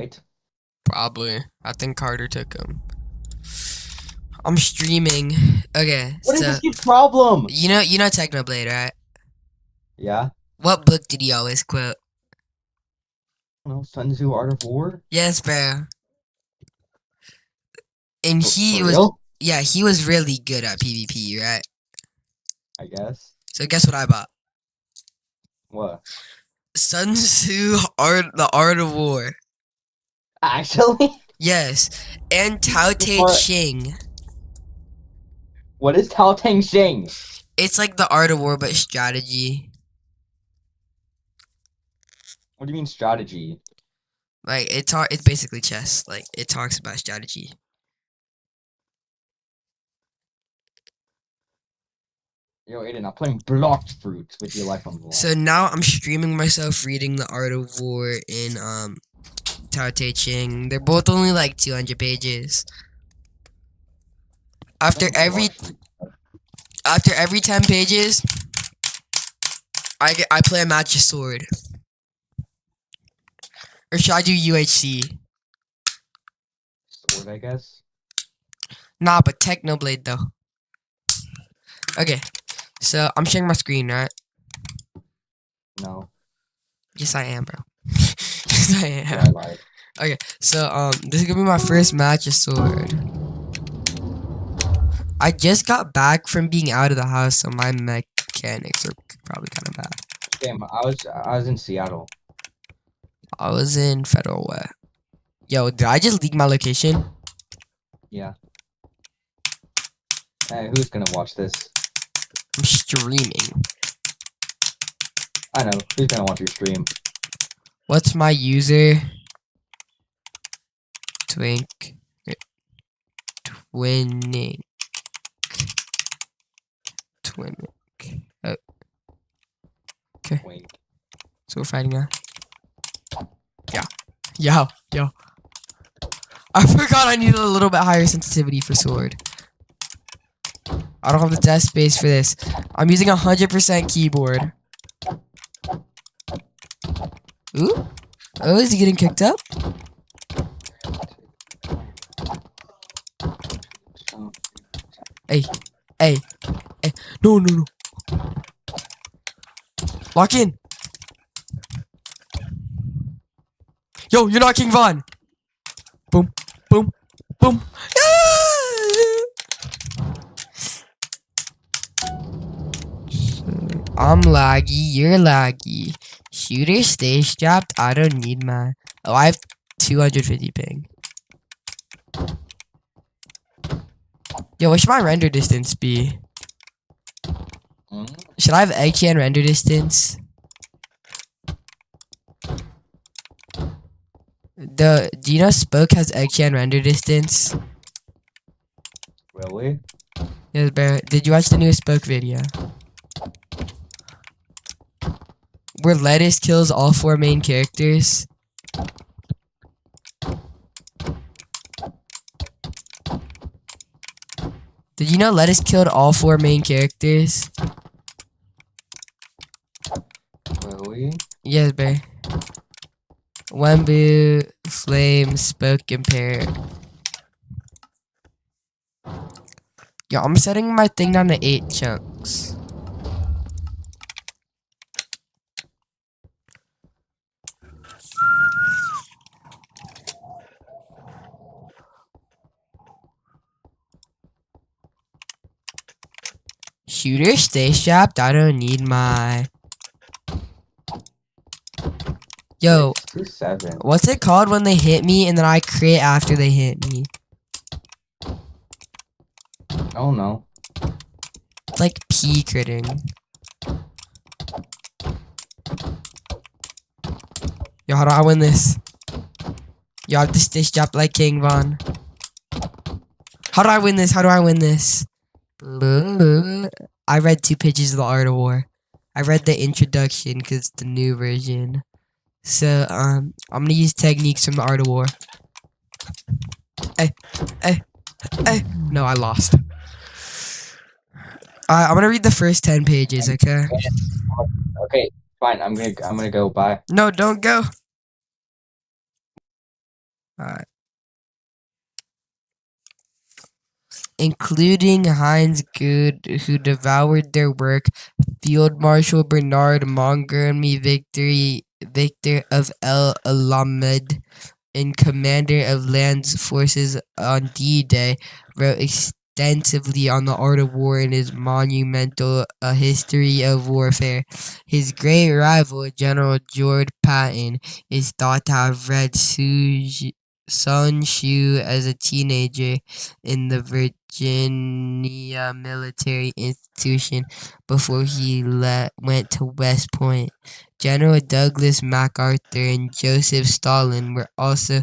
right? Probably. I think Carter took him. I'm streaming. Okay, What is so this kid's problem? you know Technoblade, right? Yeah. What book did he always quote? I don't know, Sun Tzu Art of War? Yes, bro. And he For was, real? yeah, he was really good at PvP, right? I guess. So guess what I bought? What? Sun Tzu the Art of War. Actually? Yes, and Tao Te Before- Ching. What is Tao Teng Xing? It's like the Art of War, but strategy. What do you mean strategy? Like it's basically chess. Like it talks about strategy. Yo, Aiden, I'm playing Blocked Fruit with your life on the line. So now I'm streaming myself reading the Art of War in Tao Te Ching. They're both only like 200 pages. After every 10 pages, I play a match of sword. Or should I do UHC? Sword, I guess. Nah, but Technoblade though. Okay, so I'm sharing my screen, right? No. Yes, I am, bro. Yes, I am. Yeah, I lied. Okay, so this is gonna be my first match of sword. I just got back from being out of the house, so my mechanics are probably kind of bad. Damn, I was in Seattle. I was in Federal Way. Yo, did I just leak my location? Yeah. Hey, who's gonna watch this? I'm streaming. I know. Who's gonna watch your stream? What's my user? Twink. Twinning. Oh. Okay, Wink. so we're fighting now. Yeah. Yo. I forgot I needed a little bit higher sensitivity for sword. I don't have the desk space for this. I'm using 100% keyboard. Ooh. Oh, is he getting kicked up? Hey. Hey. No. Lock in. Yo, you're not King Von. Boom. I'm laggy, you're laggy. Shooter, stay strapped, I don't need my... Oh, I have 250 ping. Yo, what should my render distance be? Should I have Egg-Chan render distance? Do you know Spoke has Egg-Chan render distance? Really? Yes, bro. Did you watch the new Spoke video? Where Lettuce kills all 4 main characters. Did you know Lettuce killed all 4 main characters? Really? Yes, bro. Wembu, Flame, Spoke, and Parrot. Yo, I'm setting my thing down to 8 chunks. Shooter, stay strapped. I don't need my... Yo, 2-7. what's it called when they hit me and then I crit after they hit me? Oh no. It's like P critting. Yo, how do I win this? Yo, I have to stay strapped like King Von. How do I win this? I read 2 pages of the Art of War. I read the introduction because it's the new version. So, I'm gonna use techniques from the Art of War. Hey. No, I lost. I'm gonna read the first 10 pages, okay? Okay, fine. I'm gonna go. Bye. No, don't go. Alright. Including Heinz Good, who devoured their work, Field Marshal Bernard Montgomery Victor of El Alamein, and commander of land forces on D-Day, wrote extensively on the art of war in his monumental A History of Warfare. His great rival, General George Patton, is thought to have read Sun Tzu as a teenager in the Virginia Military Institution before he went to West Point. General Douglas MacArthur and Joseph Stalin were also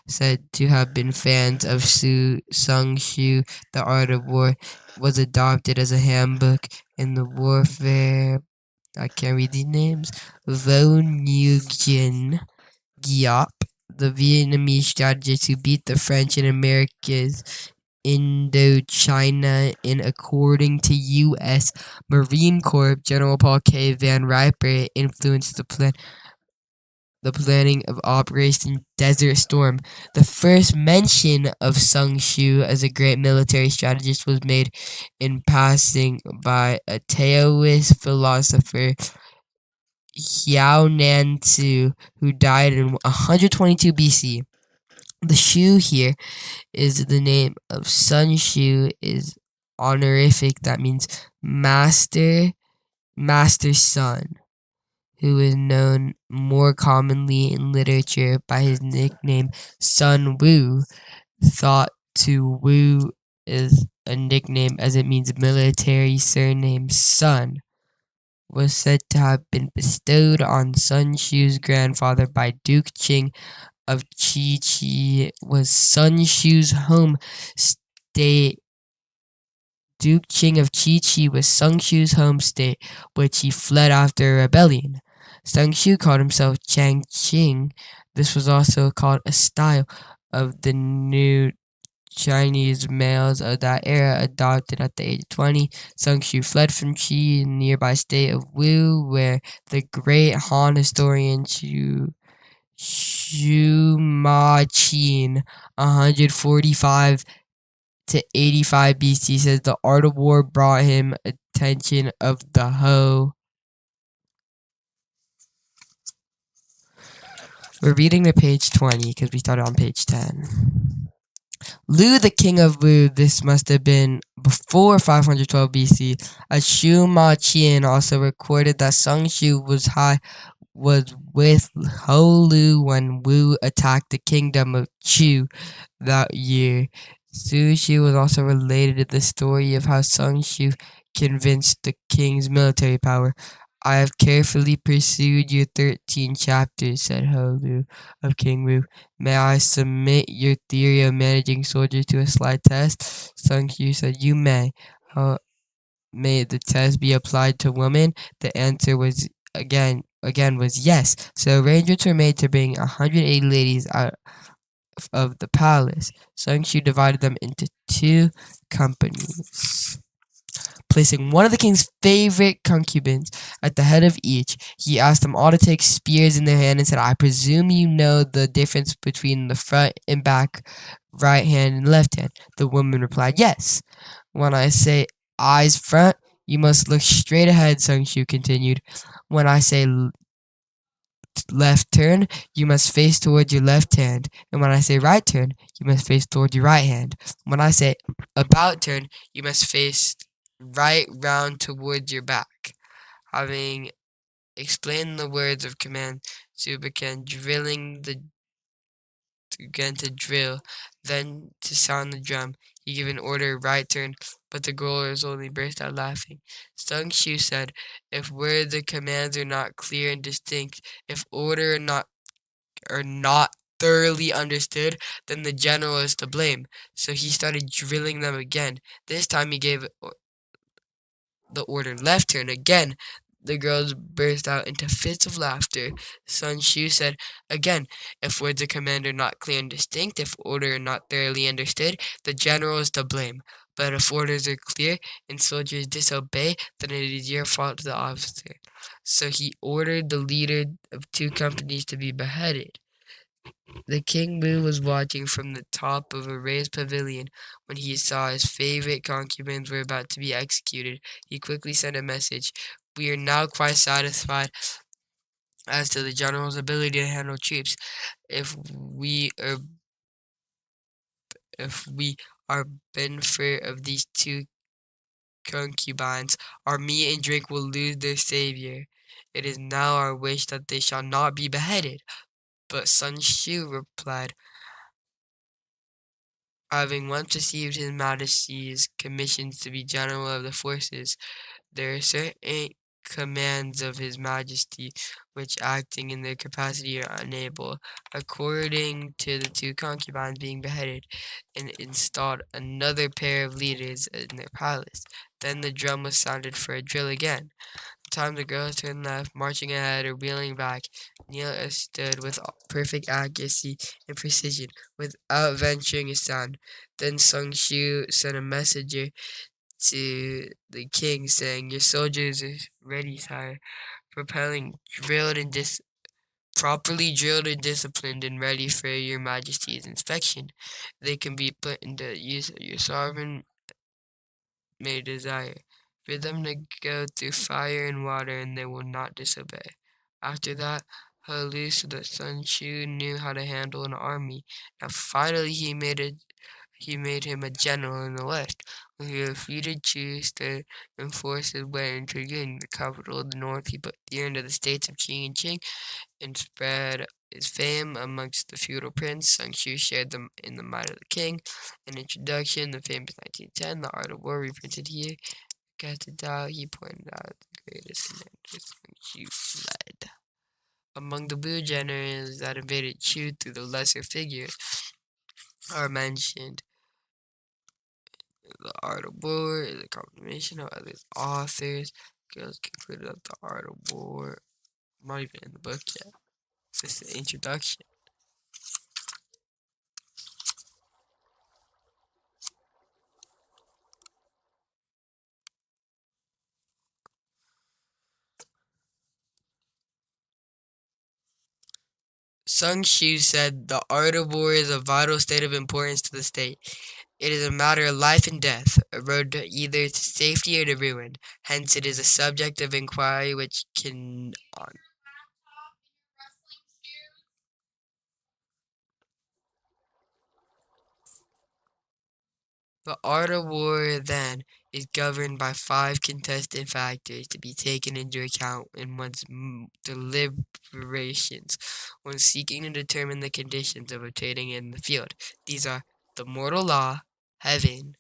said to have been fans of Sun Tzu. The Art of War was adopted as a handbook in the warfare. I can't read these names. Von Nguyen Giap, the Vietnamese strategist who beat the French in America's Indochina, and according to U.S. Marine Corps General Paul K. Van Riper, influenced the planning of Operation Desert Storm. The first mention of Sun Tzu as a great military strategist was made in passing by a Taoist philosopher, Xiao Tzu, who died in 122 BC. The Shu here is the name of Sun Tzu is honorific, that means master's son, who is known more commonly in literature by his nickname Sun Wu. Thought to Wu is a nickname as it means military surname Sun, was said to have been bestowed on Sun Tzu's grandfather by Duke Qing of Qi was Sun Tzu's home state. Duke Qing of Qi was Sun Tzu's home state, which he fled after a rebellion. Sun Tzu called himself Chang Qing. This was also called a style of the new Chinese males of that era, adopted at the age of 20. Sun Tzu fled from Qi, nearby state of Wu, where the great Han historian Shu Ma Qin, 145 to 85 BC, says the art of war brought him attention of the Ho. We're reading to page 20 because we started on page 10. Lu, the king of Wu, this must have been before 512 BC, as Shu Ma Qian also recorded that Sun Tzu was with Ho Lu when Wu attacked the kingdom of Chu that year. Su Tzu was also related to the story of how Sun Tzu convinced the king's military power. I have carefully pursued your 13 chapters, said Ho Lu of King Wu. May I submit your theory of managing soldiers to a slide test? Sun Tzu said, you may. May the test be applied to women? The answer was again was yes. So arrangements were made to bring 180 ladies out of the palace. Sun Tzu divided them into 2 companies. Placing one of the king's favorite concubines at the head of each, he asked them all to take spears in their hand and said, I presume you know the difference between the front and back, right hand and left hand. The woman replied, yes. When I say eyes front, you must look straight ahead, Sun Tzu continued. When I say left turn, you must face towards your left hand. And when I say right turn, you must face towards your right hand. When I say about turn, you must face right round towards your back. Having explained the words of command, Tzu began to drill, then to sound the drum. He gave an order, right turn, but the growlers only burst out laughing. Sun Tzu said, if words or commands are not clear and distinct, if order are not thoroughly understood, then the general is to blame. So he started drilling them again. This time he gave the order left turn. Again, the girls burst out into fits of laughter. Sun Tzu said, again, if words of command are not clear and distinct, if order are not thoroughly understood, the general is to blame. But if orders are clear and soldiers disobey, then it is your fault, the officer. So he ordered the leader of 2 companies to be beheaded. The King Mu was watching from the top of a raised pavilion when he saw his favorite concubines were about to be executed. He quickly sent a message. We are now quite satisfied as to the general's ability to handle troops. If we are benefit of these two concubines, our meat and drink will lose their savior. It is now our wish that they shall not be beheaded. But Sun Shu replied, having once received His Majesty's commissions to be general of the forces, there are certain commands of His Majesty which, acting in their capacity, are unable. According to the two concubines being beheaded, and installed another pair of leaders in their palace. Then the drum was sounded for a drill again. The time the girls turned left, marching ahead or wheeling back, Neil stood with perfect accuracy and precision, without venturing a sound. Then Sung Shu sent a messenger to the king, saying, "Your soldiers are ready, sire, properly drilled and disciplined and ready for your majesty's inspection. They can be put into use at your sovereign may desire. For them to go through fire and water, and they will not disobey." After that, He so that Sun Shu knew how to handle an army. Now finally he made him a general in the west, when he defeated Chu to enforce his way into Ying, the capital of the north. He put fear into the states of Qing and Qing, and spread his fame amongst the feudal prince. Sun Shu shared them in the might of the king. An introduction, the famous 1910, The Art of War, reprinted here. Gatadao, he pointed out the greatest commanders Sun Shu led. Among the Wu generals that invaded Chu through the lesser figures are mentioned The Art of War is a combination of other authors. Girls concluded that The Art of War, I'm not even in the book yet. It's just the introduction. Sun Shu said, "The art of war is a vital state of importance to the state. It is a matter of life and death, a road either to safety or to ruin. Hence, it is a subject of inquiry which can The art of war, then, is governed by 5 contested factors to be taken into account in one's deliberations when seeking to determine the conditions of obtaining in the field. These are the mortal law, heaven,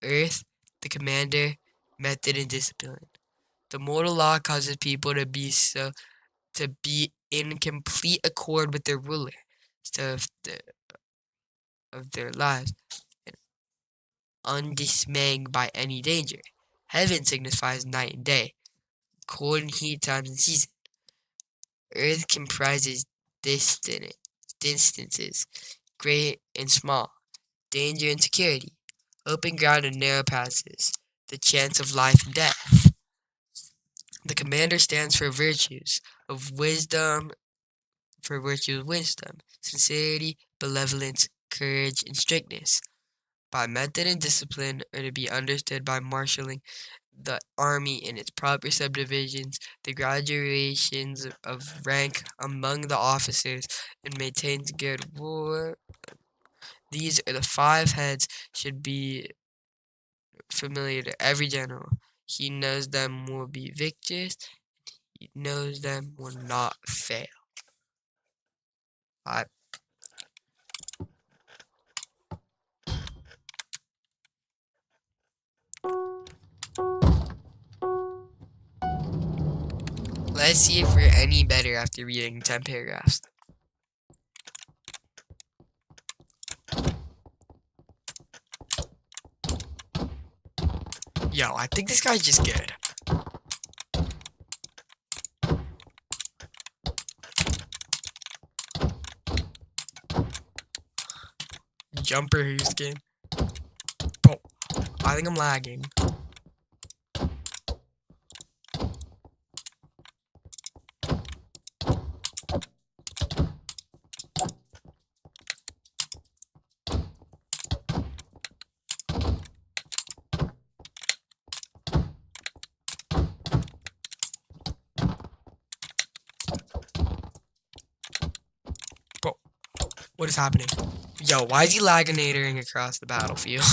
earth, the commander, method, and discipline. The mortal law causes people to be in complete accord with their ruler, so of their lives, undismayed by any danger. Heaven signifies night and day, cold and heat times and season. Earth comprises distances, great and small, danger and security, open ground and narrow passes, the chance of life and death. The commander stands for virtues of wisdom, sincerity, benevolence, courage, and strictness. By method and discipline are to be understood by marshalling the army in its proper subdivisions, the graduations of rank among the officers, and maintains good war. These are the 5 heads should be familiar to every general. He knows them will be victors. He knows them will not fail. Let's see if we're any better after reading 10 paragraphs. Yo, I think this guy's just good. Jumper who's game. Oh, I think I'm lagging. What is happening? Yo, why is he laginatoring across the battlefield?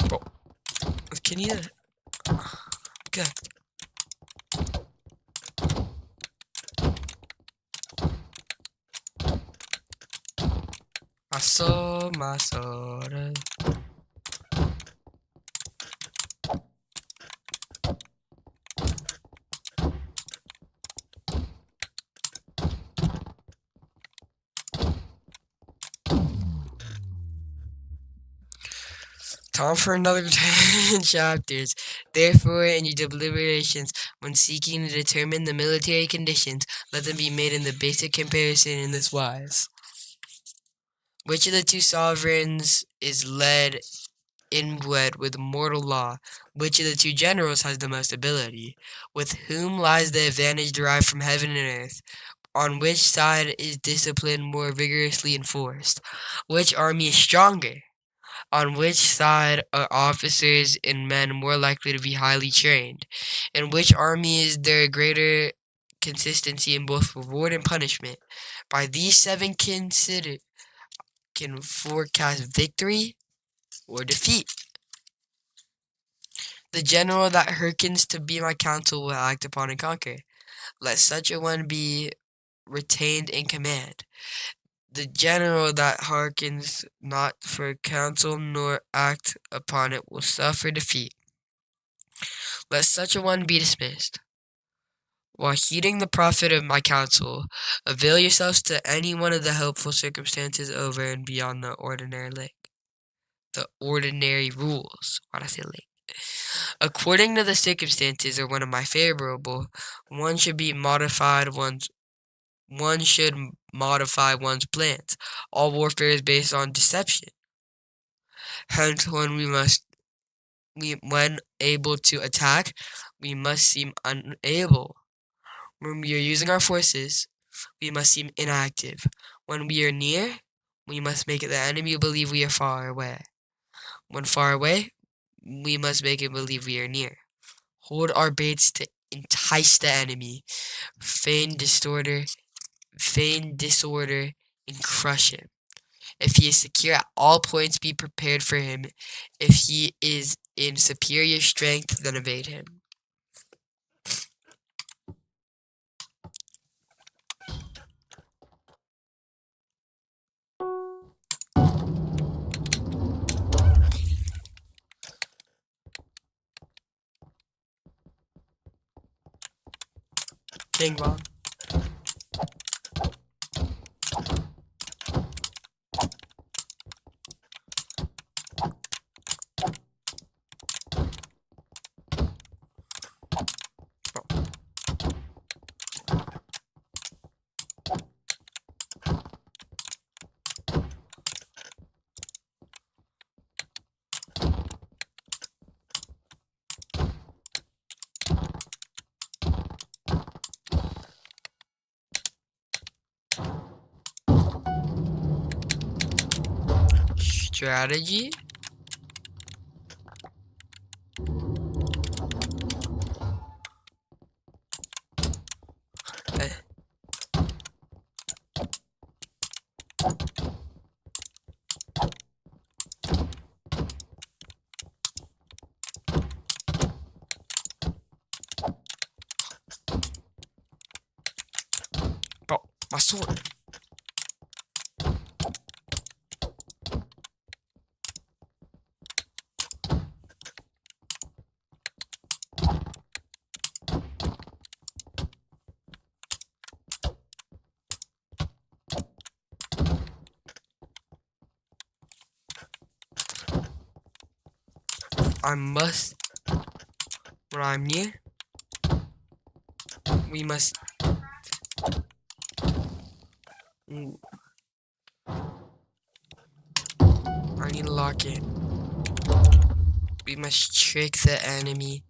Bro, can you? Good. I saw my soda. Time for another 10 chapters. Therefore, in your deliberations, when seeking to determine the military conditions, let them be made in the basic comparison in this wise. Which of the two sovereigns is led inwed with mortal law? Which of the two generals has the most ability? With whom lies the advantage derived from heaven and earth? On which side is discipline more vigorously enforced? Which army is stronger? On which side are officers and men more likely to be highly trained? In which army is there greater consistency in both reward and punishment? By these 7 can forecast victory or defeat. The general that hearkens to be my counsel will act upon and conquer. Let such a one be retained in command. The general that hearkens not for counsel nor act upon it will suffer defeat. Let such a one be dismissed. While heeding the profit of my counsel, avail yourselves to any one of the helpful circumstances over and beyond the ordinary rules. Why'd I say lake? According to the circumstances, or one of my favorable, one should modify one's plans. All warfare is based on deception. Hence, when able to attack, we must seem unable. When we are using our forces, we must seem inactive. When we are near, we must make the enemy believe we are far away. When far away, we must make him believe we are near. Hold our baits to entice the enemy. Feign disorder, and crush him. If he is secure at all points, be prepared for him. If he is in superior strength, then evade him. King Von. Strategy. Bro, my sword. I must, when I'm near, we must I need to lock in. We must trick the enemy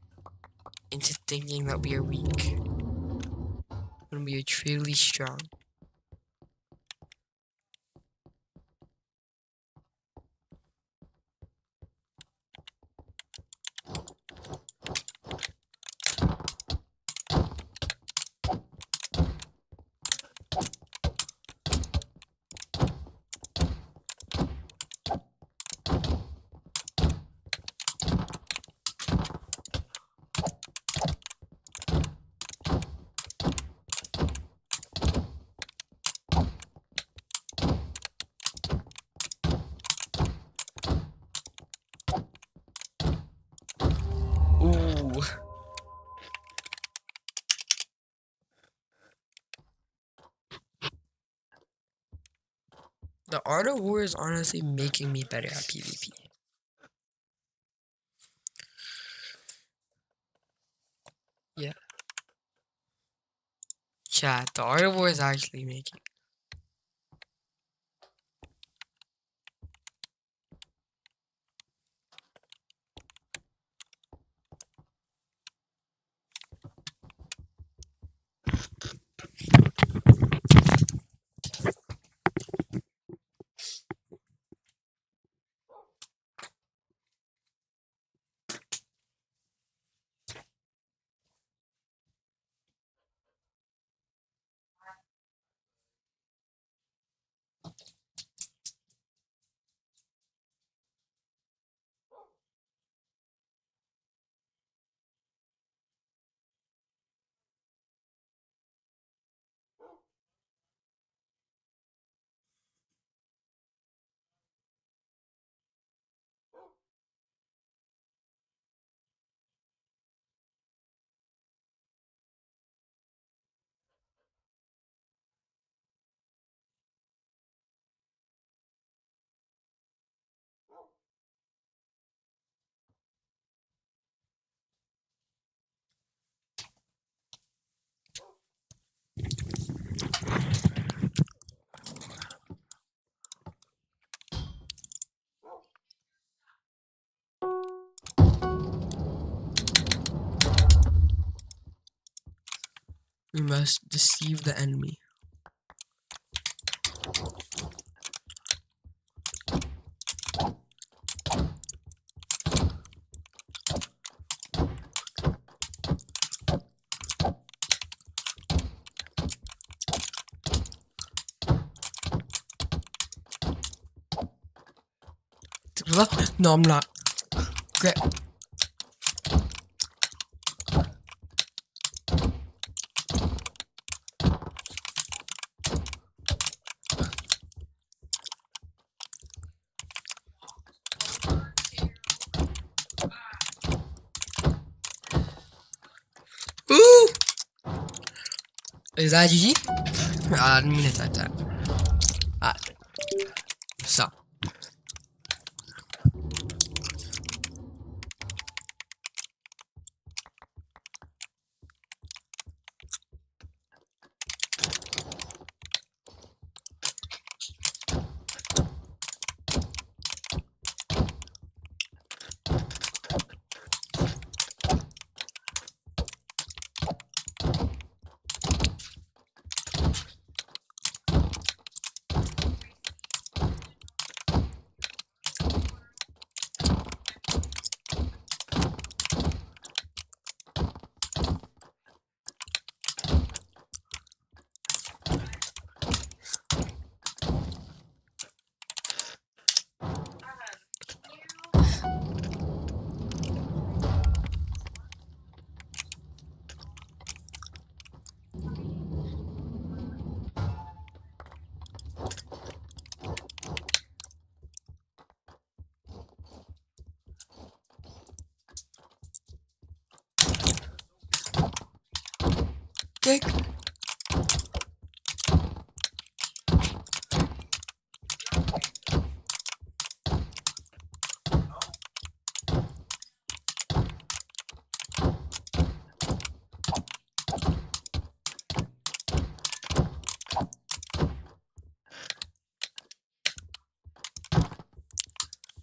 into thinking that we are weak when we are truly strong. The Art of War is honestly making me better at PvP. Yeah. Chat, the Art of War is actually making. We must deceive the enemy. No, I'm not. Great. Ooh! Is that GG? I didn't mean to type that. So. Kick.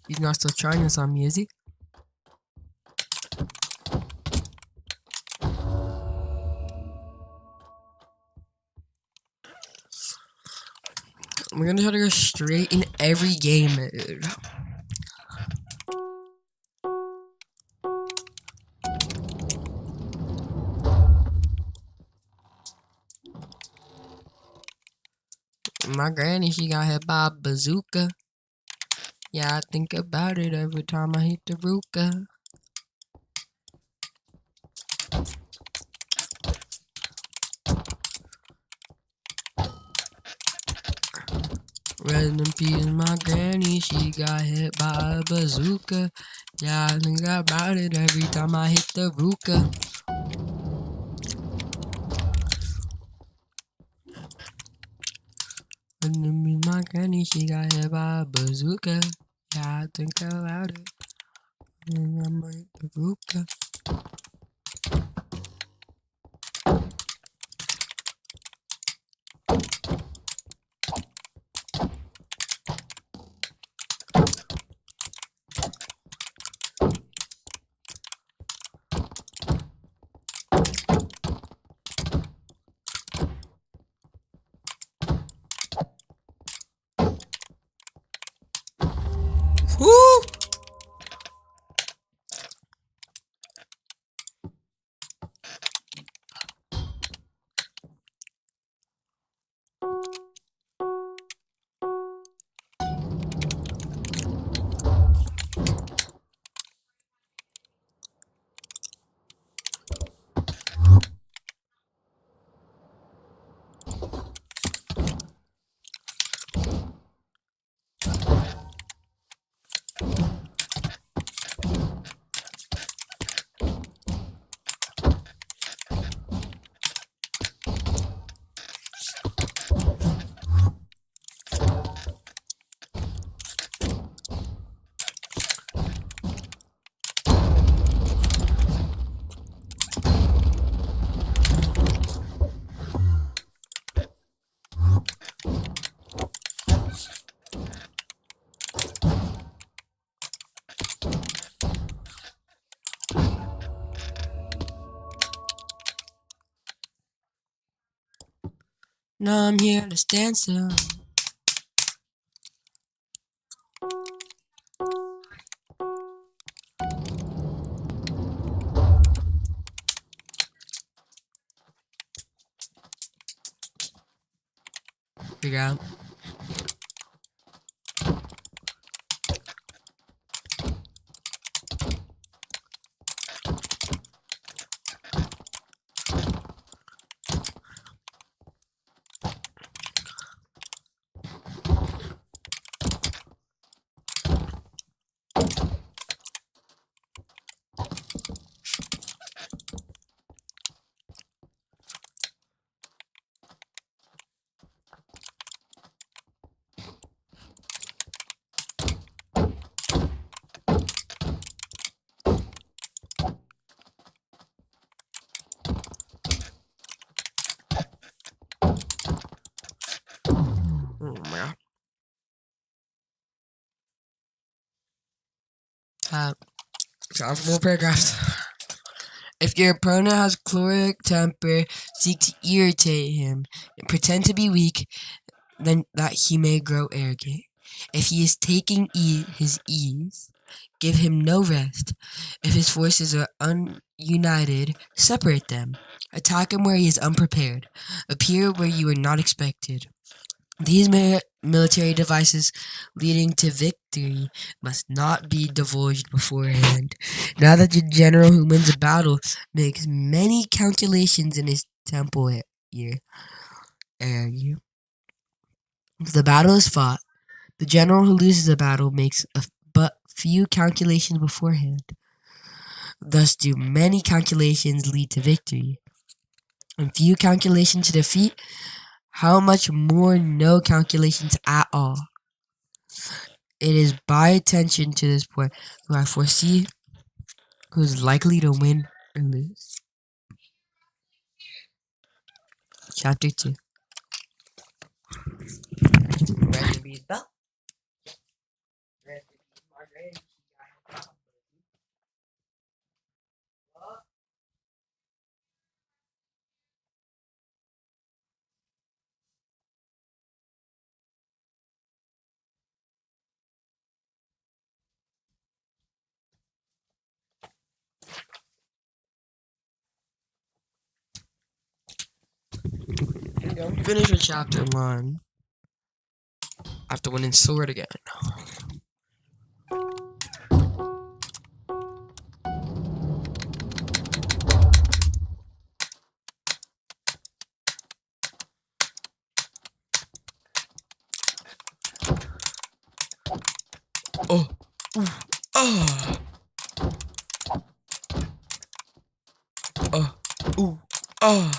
He's not still trying this on me, is he? We're gonna try to go straight in every game mode. My granny, she got hit by a bazooka. Yeah, I think about it every time I hit the Ruka. Rest in peace, my granny, she got hit by a bazooka. Yeah, I think about it every time I hit the Ruka. Rest in peace, my my granny, she got hit by a bazooka. Yeah, I think about it. I'm like bazooka. Woo! Now I'm here to stand still. Figure out. Oh my god. Time for more paragraphs. If your opponent has choleric temper, seek to irritate him and pretend to be weak, then that he may grow arrogant. If he is taking his ease, give him no rest. If his forces are ununited, separate them. Attack him where he is unprepared. Appear where you are not expected. These military devices leading to victory must not be divulged beforehand. Now that the general who wins a battle makes many calculations in his temple here. If the battle is fought, the general who loses a battle makes but few calculations beforehand. Thus do many calculations lead to victory, and few calculations to defeat. How much more no calculations at all? It is by attention to this point who I foresee who is likely to win or lose. Chapter 2. Ready to be belt? Ready to be Margaret? I'm finished with chapter 1. After winning sword again. Oh. Ooh. Oh. Oh. Ooh. Oh.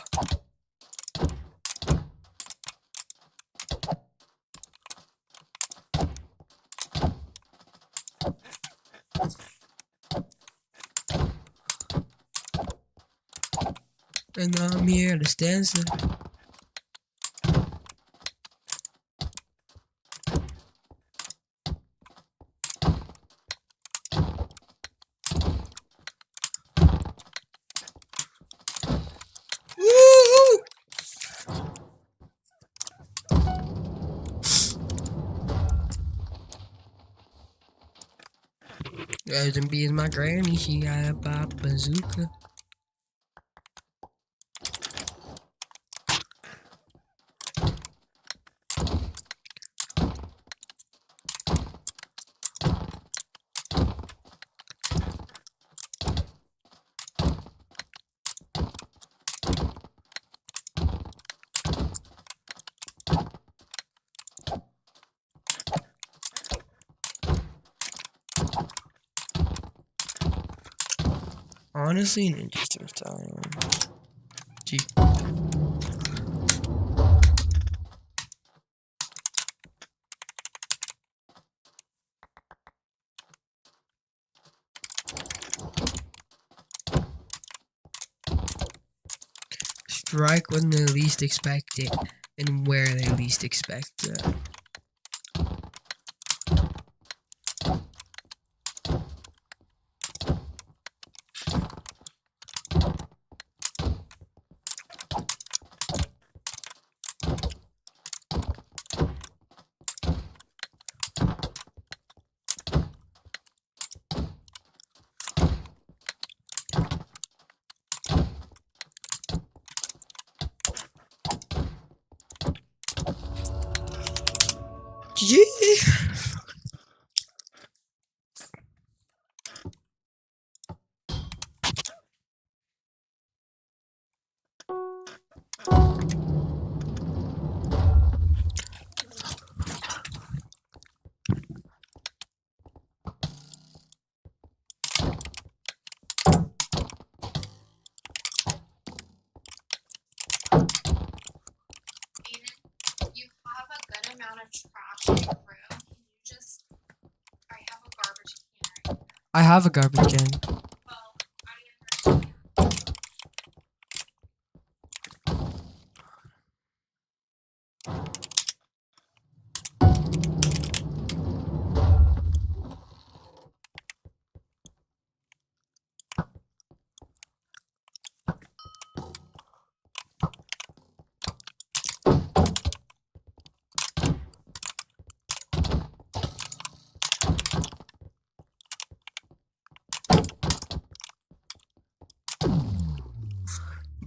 And I'm here to stand still. Woo! Doesn't be as my granny, she got a pop bazooka. Honestly, an interesting style. Gee. Strike when they least expect it and where they least expect it. Yeah. You have a good amount of trash in your room. Can you just, I have a garbage can right here. I have a garbage can. Well, I understand.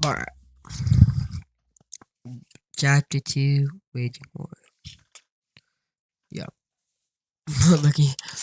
Alright. Chapter 2, Waging War. Yep. Lucky.